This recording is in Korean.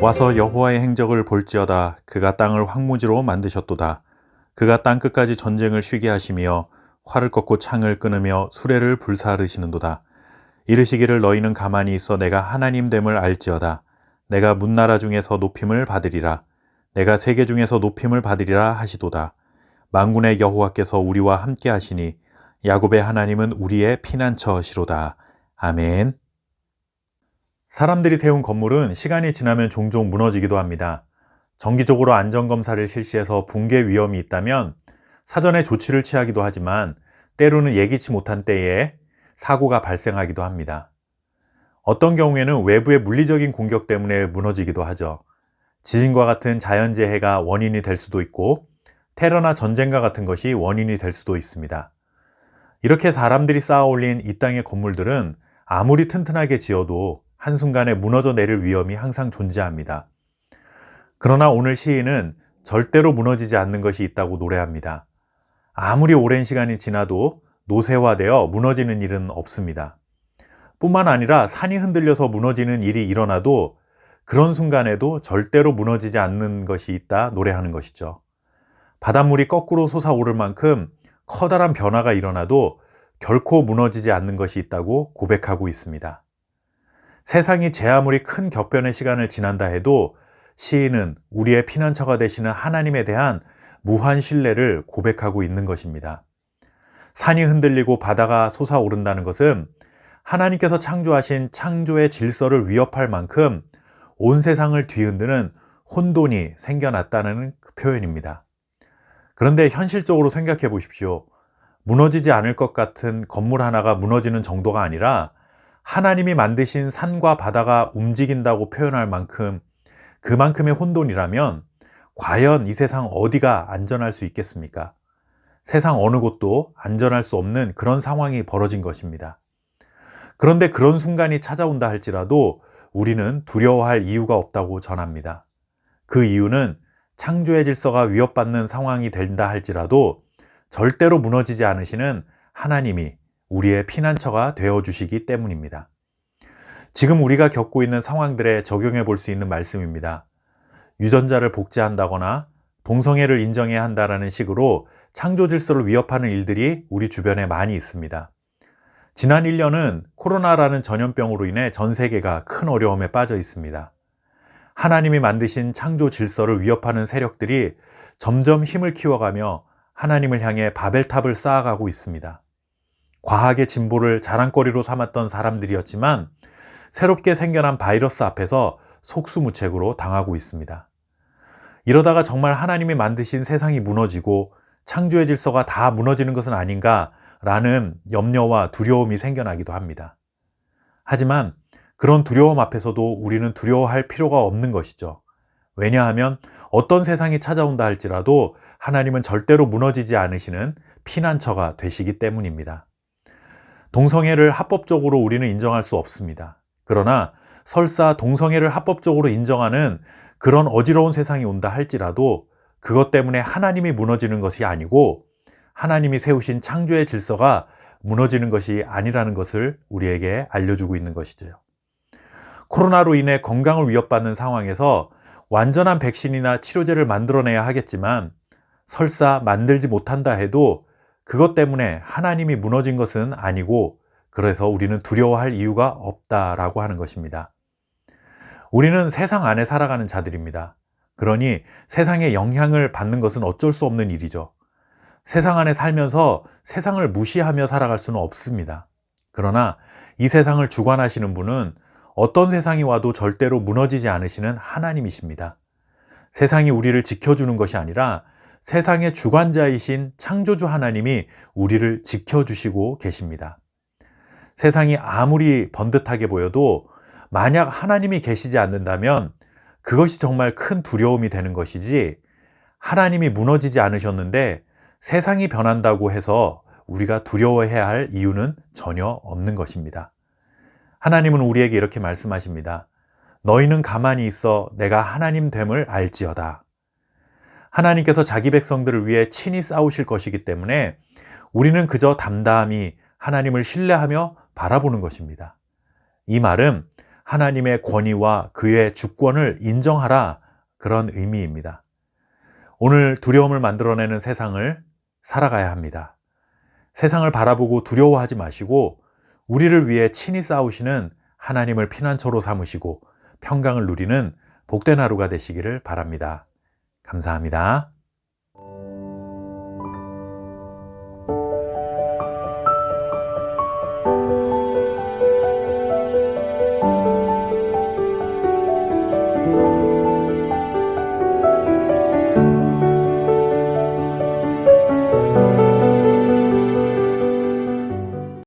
와서 여호와의 행적을 볼지어다. 그가 땅을 황무지로 만드셨도다. 그가 땅 끝까지 전쟁을 쉬게 하시며 활을 꺾고 창을 끊으며 수레를 불사르시는도다. 이르시기를 너희는 가만히 있어 내가 하나님 됨을 알지어다. 내가 문나라 중에서 높임을 받으리라. 내가 세계 중에서 높임을 받으리라 하시도다. 만군의 여호와께서 우리와 함께 하시니 야곱의 하나님은 우리의 피난처시로다. 아멘. 사람들이 세운 건물은 시간이 지나면 종종 무너지기도 합니다. 정기적으로 안전검사를 실시해서 붕괴 위험이 있다면 사전에 조치를 취하기도 하지만 때로는 예기치 못한 때에 사고가 발생하기도 합니다. 어떤 경우에는 외부의 물리적인 공격 때문에 무너지기도 하죠. 지진과 같은 자연재해가 원인이 될 수도 있고 테러나 전쟁과 같은 것이 원인이 될 수도 있습니다. 이렇게 사람들이 쌓아 올린 이 땅의 건물들은 아무리 튼튼하게 지어도 한순간에 무너져 내릴 위험이 항상 존재합니다. 그러나 오늘 시인은 절대로 무너지지 않는 것이 있다고 노래합니다. 아무리 오랜 시간이 지나도 노쇠화되어 무너지는 일은 없습니다. 뿐만 아니라 산이 흔들려서 무너지는 일이 일어나도 그런 순간에도 절대로 무너지지 않는 것이 있다 노래하는 것이죠. 바닷물이 거꾸로 솟아오를 만큼 커다란 변화가 일어나도 결코 무너지지 않는 것이 있다고 고백하고 있습니다. 세상이 제 아무리 큰 격변의 시간을 지난다 해도 시인은 우리의 피난처가 되시는 하나님에 대한 무한 신뢰를 고백하고 있는 것입니다. 산이 흔들리고 바다가 솟아오른다는 것은 하나님께서 창조하신 창조의 질서를 위협할 만큼 온 세상을 뒤흔드는 혼돈이 생겨났다는 그 표현입니다. 그런데 현실적으로 생각해 보십시오. 무너지지 않을 것 같은 건물 하나가 무너지는 정도가 아니라 하나님이 만드신 산과 바다가 움직인다고 표현할 만큼 그만큼의 혼돈이라면 과연 이 세상 어디가 안전할 수 있겠습니까? 세상 어느 곳도 안전할 수 없는 그런 상황이 벌어진 것입니다. 그런데 그런 순간이 찾아온다 할지라도 우리는 두려워할 이유가 없다고 전합니다. 그 이유는 창조의 질서가 위협받는 상황이 된다 할지라도 절대로 무너지지 않으시는 하나님이 우리의 피난처가 되어주시기 때문입니다. 지금 우리가 겪고 있는 상황들에 적용해 볼 수 있는 말씀입니다. 유전자를 복제한다거나 동성애를 인정해야 한다는 식으로 창조 질서를 위협하는 일들이 우리 주변에 많이 있습니다. 지난 1년은 코로나라는 전염병으로 인해 전 세계가 큰 어려움에 빠져 있습니다. 하나님이 만드신 창조 질서를 위협하는 세력들이 점점 힘을 키워가며 하나님을 향해 바벨탑을 쌓아가고 있습니다. 과학의 진보를 자랑거리로 삼았던 사람들이었지만 새롭게 생겨난 바이러스 앞에서 속수무책으로 당하고 있습니다. 이러다가 정말 하나님이 만드신 세상이 무너지고 창조의 질서가 다 무너지는 것은 아닌가라는 염려와 두려움이 생겨나기도 합니다. 하지만 그런 두려움 앞에서도 우리는 두려워할 필요가 없는 것이죠. 왜냐하면 어떤 세상이 찾아온다 할지라도 하나님은 절대로 무너지지 않으시는 피난처가 되시기 때문입니다. 동성애를 합법적으로 우리는 인정할 수 없습니다. 그러나 설사 동성애를 합법적으로 인정하는 그런 어지러운 세상이 온다 할지라도 그것 때문에 하나님이 무너지는 것이 아니고 하나님이 세우신 창조의 질서가 무너지는 것이 아니라는 것을 우리에게 알려주고 있는 것이죠. 코로나로 인해 건강을 위협받는 상황에서 완전한 백신이나 치료제를 만들어내야 하겠지만 설사 만들지 못한다 해도 그것 때문에 하나님이 무너진 것은 아니고 그래서 우리는 두려워할 이유가 없다라고 하는 것입니다. 우리는 세상 안에 살아가는 자들입니다. 그러니 세상의 영향을 받는 것은 어쩔 수 없는 일이죠. 세상 안에 살면서 세상을 무시하며 살아갈 수는 없습니다. 그러나 이 세상을 주관하시는 분은 어떤 세상이 와도 절대로 무너지지 않으시는 하나님이십니다. 세상이 우리를 지켜주는 것이 아니라 세상의 주관자이신 창조주 하나님이 우리를 지켜주시고 계십니다. 세상이 아무리 번듯하게 보여도 만약 하나님이 계시지 않는다면 그것이 정말 큰 두려움이 되는 것이지 하나님이 무너지지 않으셨는데 세상이 변한다고 해서 우리가 두려워해야 할 이유는 전혀 없는 것입니다. 하나님은 우리에게 이렇게 말씀하십니다. 너희는 가만히 있어 내가 하나님 됨을 알지어다. 하나님께서 자기 백성들을 위해 친히 싸우실 것이기 때문에 우리는 그저 담담히 하나님을 신뢰하며 바라보는 것입니다. 이 말은 하나님의 권위와 그의 주권을 인정하라, 그런 의미입니다. 오늘 두려움을 만들어내는 세상을 살아가야 합니다. 세상을 바라보고 두려워하지 마시고 우리를 위해 친히 싸우시는 하나님을 피난처로 삼으시고 평강을 누리는 복된 하루가 되시기를 바랍니다. 감사합니다.